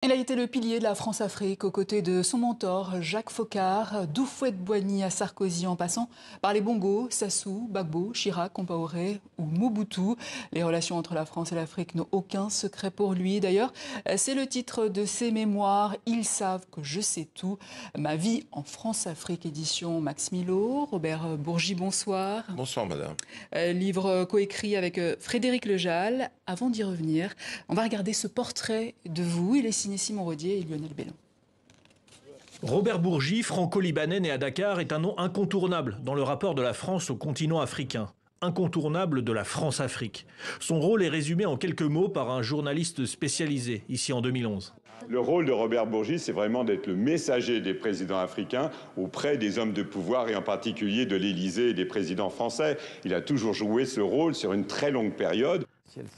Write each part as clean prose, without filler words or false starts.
Il a été le pilier de la France-Afrique aux côtés de son mentor Jacques Foccart, d'Houphouët-Boigny à Sarkozy en passant par les Bongo, Sassou, Gbagbo, Chirac, Compaoré ou Mobutu. Les relations entre la France et l'Afrique n'ont aucun secret pour lui. D'ailleurs, c'est le titre de ses mémoires « Ils savent que je sais tout ». Ma vie en France-Afrique, édition Max Milo. Robert Bourgi, bonsoir. Bonsoir madame. Livre coécrit avec Frédéric Lejal. Avant d'y revenir, on va regarder ce portrait de vous. Il est signé Simon Rodier et Lionel Bellon. Robert Bourgi, franco-libanais né à Dakar, est un nom incontournable dans le rapport de la France au continent africain. Incontournable de la France-Afrique. Son rôle est résumé en quelques mots par un journaliste spécialisé, ici en 2011. Le rôle de Robert Bourgi, c'est vraiment d'être le messager des présidents africains auprès des hommes de pouvoir et en particulier de l'Élysée et des présidents français. Il a toujours joué ce rôle sur une très longue période.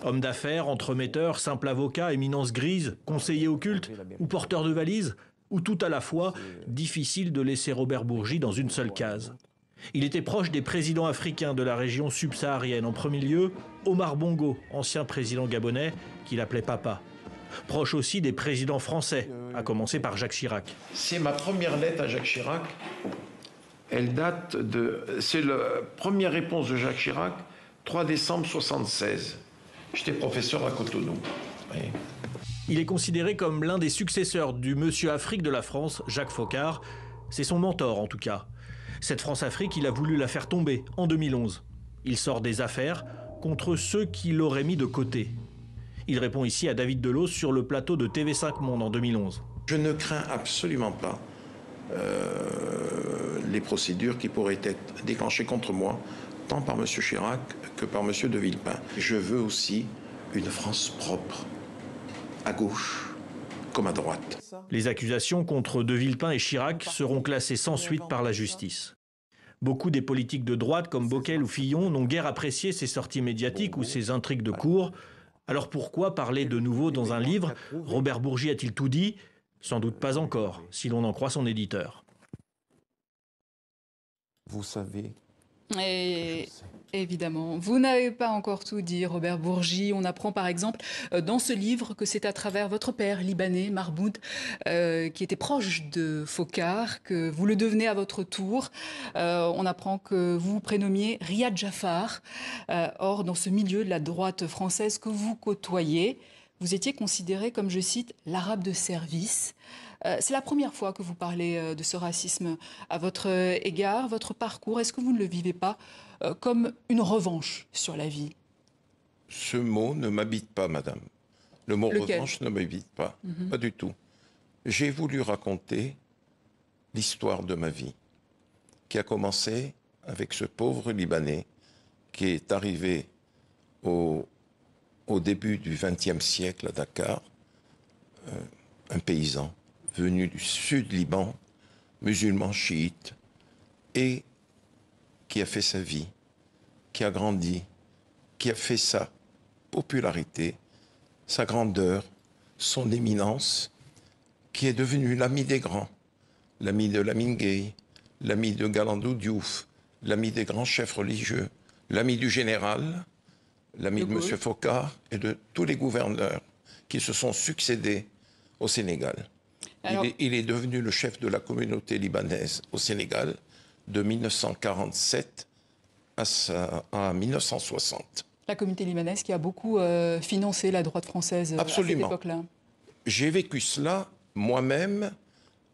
Homme d'affaires, entremetteur, simple avocat, éminence grise, conseiller occulte ou porteur de valise, ou tout à la fois, difficile de laisser Robert Bourgi dans une seule case. Il était proche des présidents africains de la région subsaharienne. En premier lieu, Omar Bongo, ancien président gabonais, qu'il appelait papa. Proche aussi des présidents français, à commencer par Jacques Chirac. C'est ma première lettre à Jacques Chirac. Elle date de... C'est la première réponse de Jacques Chirac, 3 décembre 1976. J'étais professeur à Cotonou. Oui. Il est considéré comme l'un des successeurs du monsieur Afrique de la France, Jacques Foccart. C'est son mentor en tout cas. Cette France-Afrique, il a voulu la faire tomber en 2011. Il sort des affaires contre ceux qui l'auraient mis de côté. Il répond ici à David Delos sur le plateau de TV5 Monde en 2011. Je ne crains absolument pas les procédures qui pourraient être déclenchées contre moi, tant par M. Chirac que par M. de Villepin. Je veux aussi une France propre, à gauche comme à droite. Les accusations contre de Villepin et Chirac seront classées sans suite par la justice. Beaucoup des politiques de droite comme Bockel ou Fillon n'ont guère apprécié ces sorties médiatiques ou ces intrigues de cour. Alors pourquoi parler de nouveau dans un livre? Robert Bourgi a-t-il tout dit? Sans doute pas encore, si l'on en croit son éditeur. Vous savez... Et évidemment, vous n'avez pas encore tout dit, Robert Bourgi. On apprend par exemple dans ce livre que c'est à travers votre père libanais, Mahmoud, qui était proche de Foccart, que vous le devenez à votre tour. On apprend que vous vous prénommiez Riyad Jafar. Or, dans ce milieu de la droite française que vous côtoyez, vous étiez considéré comme, je cite, l'arabe de service. C'est la première fois que vous parlez de ce racisme à votre égard, votre parcours. Est-ce que vous ne le vivez pas comme une revanche sur la vie? Ce mot ne m'habite pas, madame. Le mot revanche ne m'habite pas, pas du tout. J'ai voulu raconter l'histoire de ma vie, qui a commencé avec ce pauvre Libanais qui est arrivé au début du XXe siècle à Dakar, un paysan venu du sud Liban, musulman chiite, et qui a fait sa vie, qui a grandi, qui a fait sa popularité, sa grandeur, son éminence, qui est devenu l'ami des grands, l'ami de Lamine Gueye, l'ami de Galandou Diouf, l'ami des grands chefs religieux, l'ami du général, l'ami de M. Foccart et de tous les gouverneurs qui se sont succédés au Sénégal. Alors, il est devenu le chef de la communauté libanaise au Sénégal de 1947 à 1960. La communauté libanaise qui a beaucoup financé la droite française. Absolument. À cette époque-là. J'ai vécu cela moi-même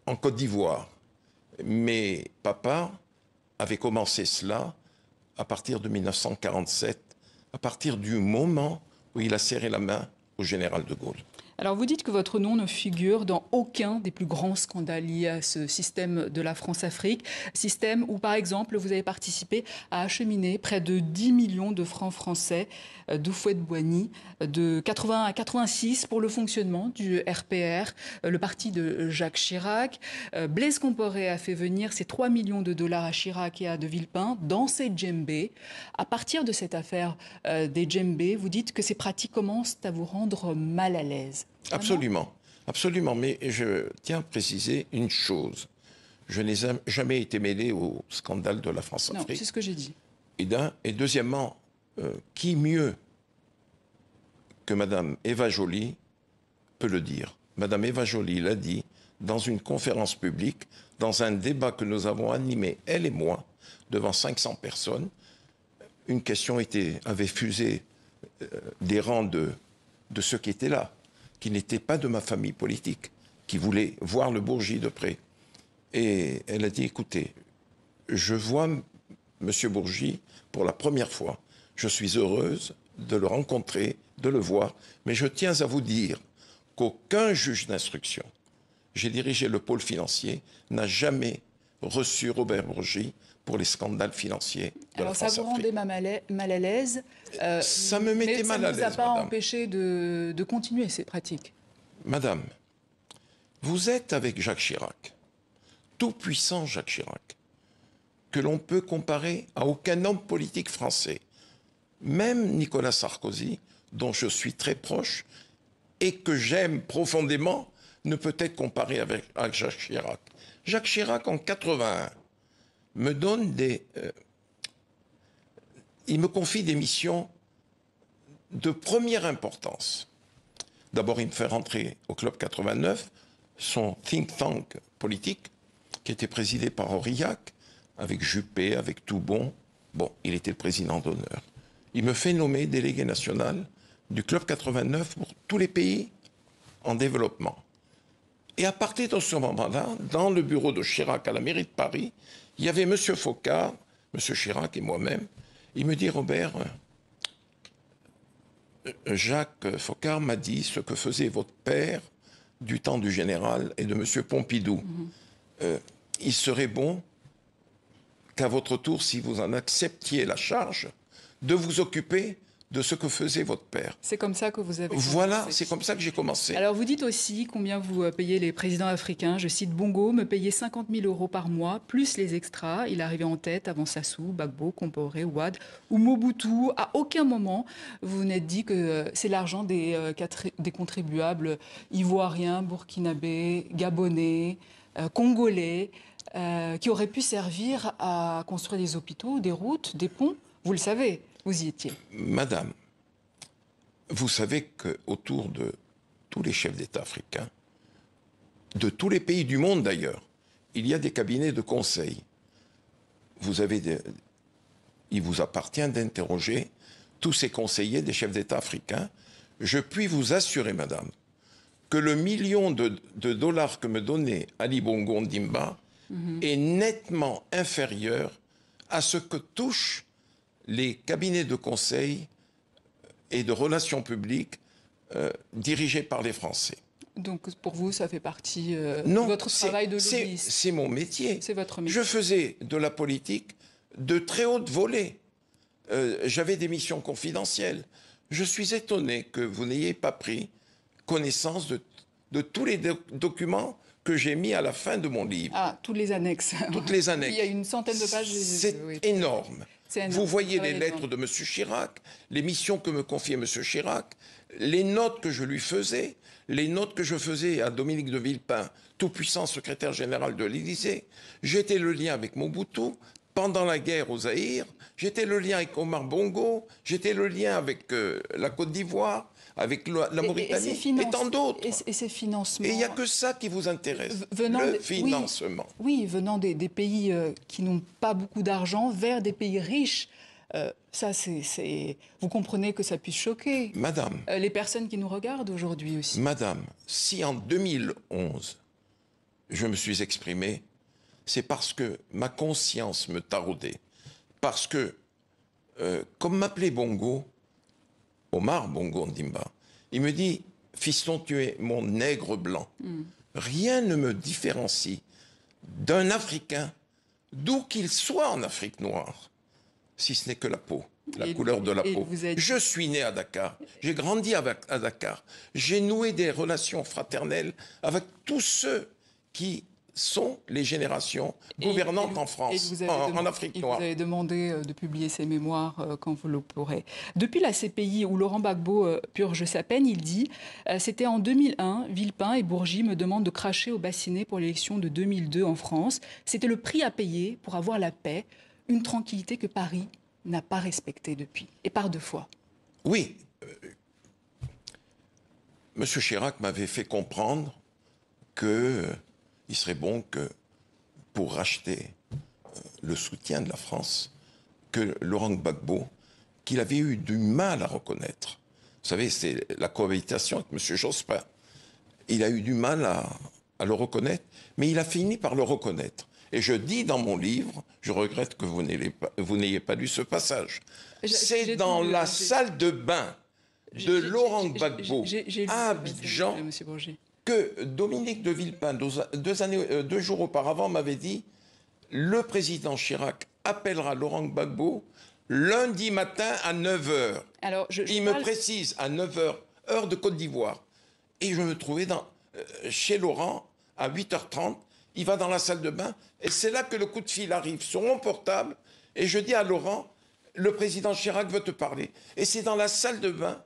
en Côte d'Ivoire. Mes papas avaient commencé cela à partir de 1947, à partir du moment où il a serré la main au général de Gaulle. Alors vous dites que votre nom ne figure dans aucun des plus grands scandales liés à ce système de la France-Afrique, système où par exemple vous avez participé à acheminer près de 10 millions de francs français d'Houphouët-Boigny de 80 à 86 pour le fonctionnement du RPR, le parti de Jacques Chirac. Blaise Compaoré a fait venir ces 3 millions de dollars à Chirac et à de Villepin dans ses djembés. À partir de cette affaire des djembés, vous dites que ces pratiques commencent à vous rendre mal à l'aise. Absolument, absolument. Mais je tiens à préciser une chose. Je n'ai jamais été mêlé au scandale de la France-Afrique. Non, c'est ce que j'ai dit. Et deuxièmement, qui mieux que Madame Eva Joly peut le dire? Madame Eva Joly l'a dit, dans une conférence publique, dans un débat que nous avons animé, elle et moi, devant 500 personnes. Une question avait fusé des rangs de ceux qui étaient là, qui n'étaient pas de ma famille politique, qui voulaient voir le Bourgi de près. Et elle a dit, écoutez, je vois M. Bourgi pour la première fois. Je suis heureuse de le rencontrer, de le voir, mais je tiens à vous dire qu'aucun juge d'instruction, j'ai dirigé le pôle financier, n'a jamais reçu Robert Bourgi pour les scandales financiers de la France-Afrique. Ça vous rendait mal à l'aise. Ça me mettait mal à l'aise, ça ne vous a pas madame. empêché de continuer ces pratiques. Madame, vous êtes avec Jacques Chirac, tout puissant Jacques Chirac, que l'on peut comparer à aucun homme politique français. Même Nicolas Sarkozy, dont je suis très proche et que j'aime profondément, ne peut être comparé avec Jacques Chirac. Jacques Chirac, en 81, me donne il me confie des missions de première importance. D'abord, il me fait rentrer au Club 89, son think tank politique, qui était présidé par Aurillac, avec Juppé, avec Toubon. Bon, il était le président d'honneur. Il me fait nommer délégué national du Club 89 pour tous les pays en développement. Et à partir de ce moment-là, dans le bureau de Chirac à la mairie de Paris, il y avait M. Focard, M. Chirac et moi-même. Il me dit, Robert, Jacques Focard m'a dit ce que faisait votre père du temps du général et de M. Pompidou. Il serait bon qu'à votre tour, si vous en acceptiez la charge, de vous occuper de ce que faisait votre père. C'est comme ça que vous avez commencé. Voilà, c'est comme ça que j'ai commencé. Alors vous dites aussi combien vous payez les présidents africains. Je cite Bongo, me payait 50 000 € par mois, plus les extras. Il arrivait en tête avant Sassou, Gbagbo, Compaoré, Wade ou Mobutu. À aucun moment, vous n'êtes dit que c'est l'argent des contribuables ivoiriens, burkinabés, gabonais, congolais, qui auraient pu servir à construire des hôpitaux, des routes, des ponts. Vous le savez, vous y étiez. Madame, vous savez qu'autour de tous les chefs d'État africains, de tous les pays du monde d'ailleurs, il y a des cabinets de conseil. Il vous appartient d'interroger tous ces conseillers des chefs d'État africains. Je puis vous assurer, madame, que le million de dollars que me donnait Ali Bongo Ondimba est nettement inférieur à ce que touchent les cabinets de conseil et de relations publiques dirigés par les Français. Donc pour vous, ça fait partie de votre travail de lobbyiste. C'est mon métier. C'est votre métier. Je faisais de la politique de très haute volée. J'avais des missions confidentielles. Je suis étonné que vous n'ayez pas pris connaissance de tous les documents que j'ai mis à la fin de mon livre. Ah, toutes les annexes. Toutes les annexes. Il y a une centaine de pages. C'est énorme. Vous voyez les lettres de M. Chirac, les missions que me confiait M. Chirac, les notes que je lui faisais, les notes que je faisais à Dominique de Villepin, tout-puissant secrétaire général de l'Élysée. J'étais le lien avec Mobutu pendant la guerre au Zaïre, j'étais le lien avec Omar Bongo, j'étais le lien avec la Côte d'Ivoire, avec la Mauritanie et tant d'autres. Et ces financements... Et il n'y a que ça qui vous intéresse, le financement. Oui, venant des pays qui n'ont pas beaucoup d'argent vers des pays riches. Ça, vous comprenez que ça puisse choquer. Madame. Les personnes qui nous regardent aujourd'hui aussi. Madame, si en 2011, je me suis exprimé, c'est parce que ma conscience me taraudait. Parce que, comme m'appelait Bongo, Omar Bongo Ondimba, il me dit « Fiston, tu es mon nègre blanc. Rien ne me différencie d'un Africain, d'où qu'il soit en Afrique noire, si ce n'est que la peau, la couleur de la peau. Je suis né à Dakar, j'ai grandi à Dakar, j'ai noué des relations fraternelles avec tous ceux qui sont les générations gouvernantes en France, en Afrique noire. Vous avez demandé de publier ces mémoires quand vous le pourrez. Depuis la CPI où Laurent Gbagbo purge sa peine, il dit « C'était en 2001, Villepin et Bourgi me demandent de cracher au bassinet pour l'élection de 2002 en France. C'était le prix à payer pour avoir la paix, une tranquillité que Paris n'a pas respectée depuis, et par deux fois. » Oui. M. Chirac m'avait fait comprendre qu'il serait bon que, pour racheter le soutien de la France, que Laurent Gbagbo, qu'il avait eu du mal à reconnaître. Vous savez, c'est la cohabitation avec M. Jospin. Il a eu du mal à le reconnaître, mais il a fini par le reconnaître. Et je dis dans mon livre, je regrette que vous n'ayez pas lu ce passage, c'est dans la salle de bain de Laurent Gbagbo à Abidjan que Dominique de Villepin, 2 jours auparavant, m'avait dit « Le président Chirac appellera Laurent Gbagbo lundi matin à 9 h. » Il me précise, à 9 h, heure de Côte d'Ivoire. Et je me trouvais chez Laurent à 8h30. Il va dans la salle de bain. Et c'est là que le coup de fil arrive sur mon portable. Et je dis à Laurent, le président Chirac veut te parler. Et c'est dans la salle de bain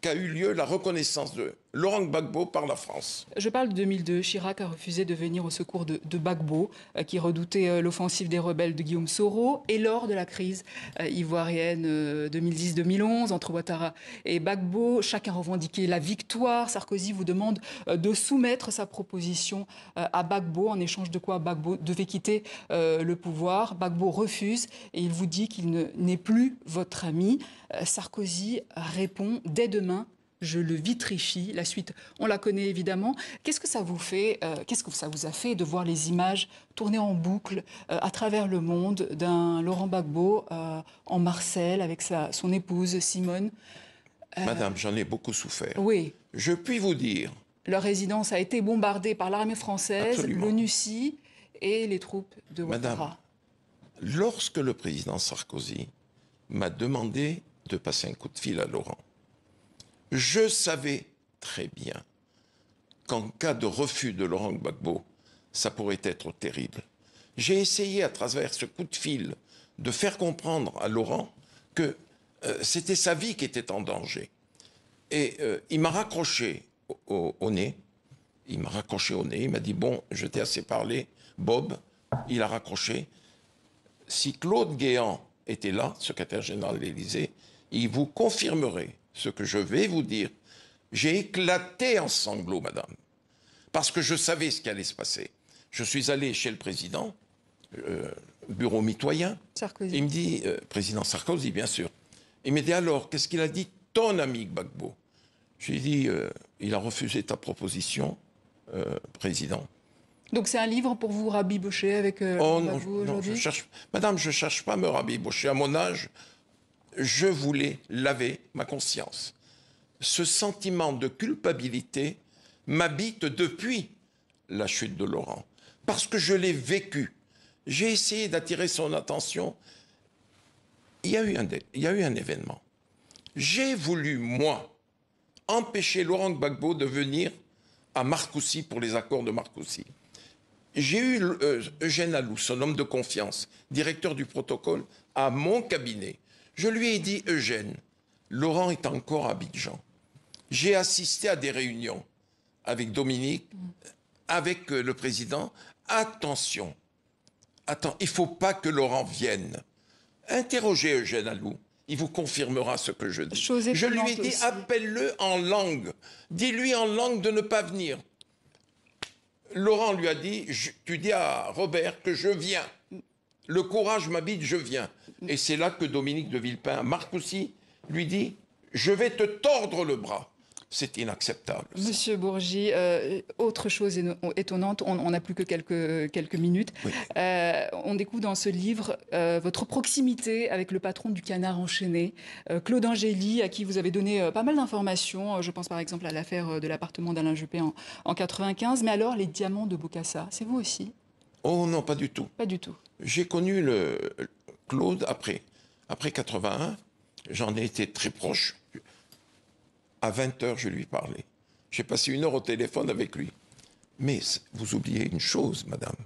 qu'a eu lieu la reconnaissance de Laurent Gbagbo par la France. Je parle de 2002. Chirac a refusé de venir au secours de Gbagbo, qui redoutait l'offensive des rebelles de Guillaume Soro. Et lors de la crise ivoirienne 2010-2011, entre Ouattara et Gbagbo, chacun revendiquait la victoire. Sarkozy vous demande de soumettre sa proposition à Gbagbo, en échange de quoi Gbagbo devait quitter le pouvoir. Gbagbo refuse et il vous dit qu'il n'est plus votre ami. Sarkozy répond dès demain: je le vitrifie. La suite, on la connaît évidemment. Qu'est-ce que ça vous fait, qu'est-ce que ça vous a fait de voir les images tourner en boucle à travers le monde d'un Laurent Gbagbo en Marseille avec son épouse Simone? Madame, j'en ai beaucoup souffert. Oui. Je puis vous dire... Leur résidence a été bombardée par l'armée française, l'ONUCI et les troupes de Ouattara. Madame, lorsque le président Sarkozy m'a demandé de passer un coup de fil à Laurent, je savais très bien qu'en cas de refus de Laurent Gbagbo, ça pourrait être terrible. J'ai essayé à travers ce coup de fil de faire comprendre à Laurent que c'était sa vie qui était en danger. Et il m'a raccroché au nez. Il m'a raccroché au nez. Il m'a dit, bon, je t'ai assez parlé. Bob, il a raccroché. Si Claude Guéant était là, secrétaire général de l'Élysée, il vous confirmerait ce que je vais vous dire. J'ai éclaté en sanglots, madame, parce que je savais ce qui allait se passer. Je suis allé chez le président, bureau mitoyen. Sarkozy. Il me dit, président Sarkozy, bien sûr. Il me dit, alors, qu'est-ce qu'il a dit ton ami Gbagbo? Je lui ai dit, il a refusé ta proposition, président. Donc c'est un livre pour vous rabibocher avec Gbagbo aujourd'hui? Madame, je ne cherche pas à me rabibocher. À mon âge, je voulais laver ma conscience. Ce sentiment de culpabilité m'habite depuis la chute de Laurent, parce que je l'ai vécu. J'ai essayé d'attirer son attention. Il y a eu un événement. J'ai voulu, moi, empêcher Laurent Gbagbo de venir à Marcoussis pour les accords de Marcoussis. J'ai eu Eugène Alou, son homme de confiance, directeur du protocole, à mon cabinet. Je lui ai dit, Eugène, Laurent est encore à Abidjan. J'ai assisté à des réunions avec Dominique, avec le président. Attention, il ne faut pas que Laurent vienne. Interrogez Eugène Alou, il vous confirmera ce que je dis. Je lui ai dit, appelle-le en langue. Dis-lui en langue de ne pas venir. Laurent lui a dit, tu dis à Robert que je viens. Le courage m'habite, je viens. Et c'est là que Dominique de Villepin, Marcoussis, lui dit, je vais te tordre le bras. C'est inacceptable. Monsieur Bourgi, autre chose étonnante, on n'a plus que quelques minutes. Oui. On découvre dans ce livre votre proximité avec le patron du Canard enchaîné, Claude Angély, à qui vous avez donné pas mal d'informations. Je pense par exemple à l'affaire de l'appartement d'Alain Juppé en 95. Mais alors, les diamants de Bokassa, c'est vous aussi? Oh non, pas du tout. Pas du tout. J'ai connu Claude après 81. J'en ai été très proche. À 20 h, je lui parlais. J'ai passé 1 heure au téléphone avec lui. Mais vous oubliez une chose, madame.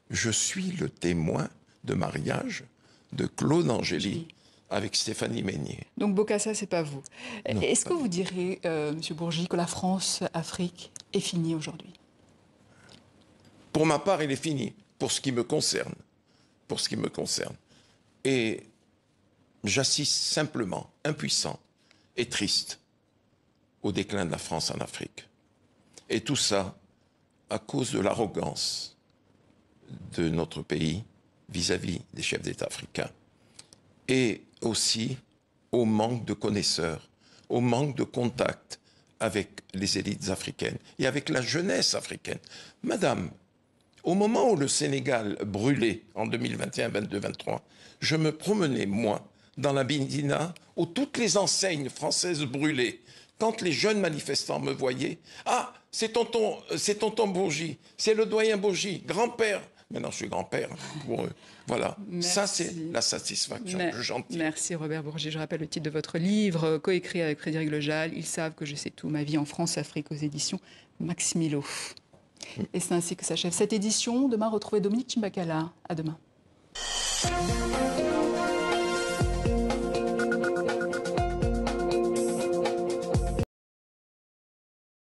Je suis le témoin de mariage de Claude Angély avec Stéphanie Meignet. Donc Bokassa, c'est pas vous. Est-ce que vous direz, monsieur Bourgi, que la France-Afrique est finie aujourd'hui? Pour ma part, il est fini. Pour ce qui me concerne. Pour ce qui me concerne. Et j'assiste simplement, impuissant et triste, au déclin de la France en Afrique. Et tout ça à cause de l'arrogance de notre pays vis-à-vis des chefs d'État africains. Et aussi au manque de connaisseurs, au manque de contact avec les élites africaines et avec la jeunesse africaine. Madame, au moment où le Sénégal brûlait, en 2021, 22, 23, je me promenais, moi, dans la Bindina, où toutes les enseignes françaises brûlaient. Quand les jeunes manifestants me voyaient, « Ah, c'est tonton Bourgi, c'est le doyen Bourgi, grand-père ». Maintenant, je suis grand-père pour eux. Voilà, merci. Ça c'est la satisfaction que j'en tire. Merci Robert Bourgi. Je rappelle le titre de votre livre, coécrit avec Frédéric Lejal, « Ils savent que je sais tout, ma vie en France-Afrique » aux éditions Maximilo. Et c'est ainsi que s'achève cette édition. Demain, retrouvez Dominique Chimbakala. À demain.